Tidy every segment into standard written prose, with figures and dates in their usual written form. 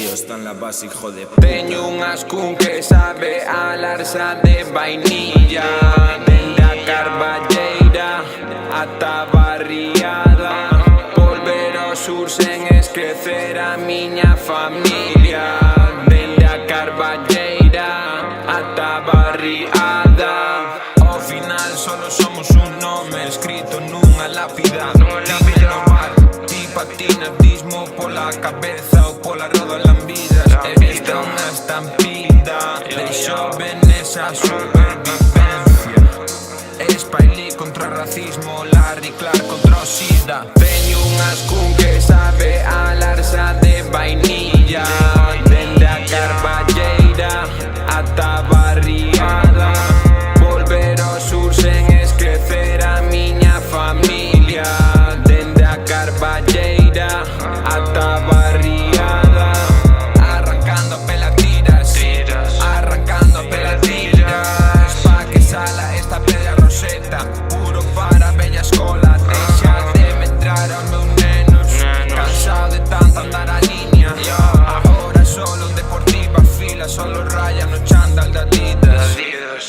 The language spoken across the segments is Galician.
tío, está en la base, hijo de puta. Teño unha skun que sabe a larsa de vainilla, dende a Carballeira ata Barriada. Volver ao sur sen esquecer a miña familia, dende a Carballeira ata Barriada. Ao final solo somos un nome escrito nunha lápida. Vive no bar, ti patinas, dismo pola cabeza ou pola roda lambidas. Esta é unha estampida de xovenes a supervivencia. Spike Lee contra o racismo, Larry Clark contra o SIDA. Teño unha skun que sabe a larsa de vainilla, dende a Carballeira ata Barriada. Volver ao sur sen esquecer a miña familia, dende a Carballeira ata Barriada. Arrancando pela tiras, arrancando pela tiras, pa que sala esta pedra roseta, puro para a bella escola. Deixa de medrar aos meus nenos, cansado de tanto andar a línea. Agora solo deportiva fila, solo raya no chándal de Adidas.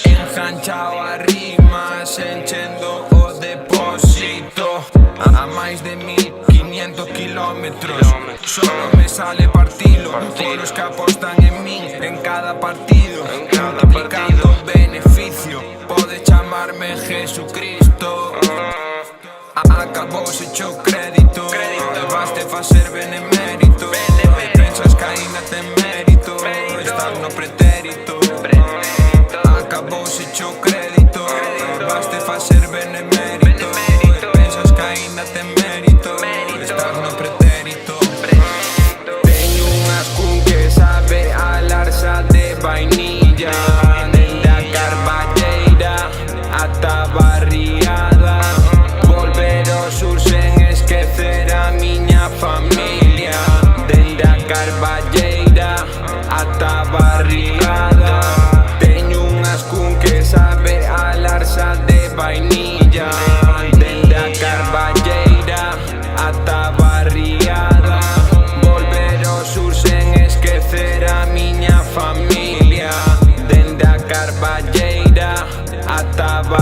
Enganchao a rimas, enchendo o depósito a máis de 1500 kilómetros. Solo me sale partilo polos que apostan en min en cada partido, multiplicando beneficio. Pode chamarme Jesucristo. Acabouse cho crédito, baste facer benemérito. Pensas que aínda ten mérito, estás no pretérito. Acabouse cho crédito, baste facer benemérito. Pensas que aínda ten mérito, estás no pretérito. Teño unha skun que sabe a larsa de vainilla, dende a Carballeira ata Barriada. Volver ao sur sen esquecer a miña familia, dende a Carballeira ata Barriada. Teño unha skun que sabe a larsa de vainilla, dende a Carballeira ata Barriada. Volver ao sur sen esquecer a miña familia, dende a Carballeira ata Barriada.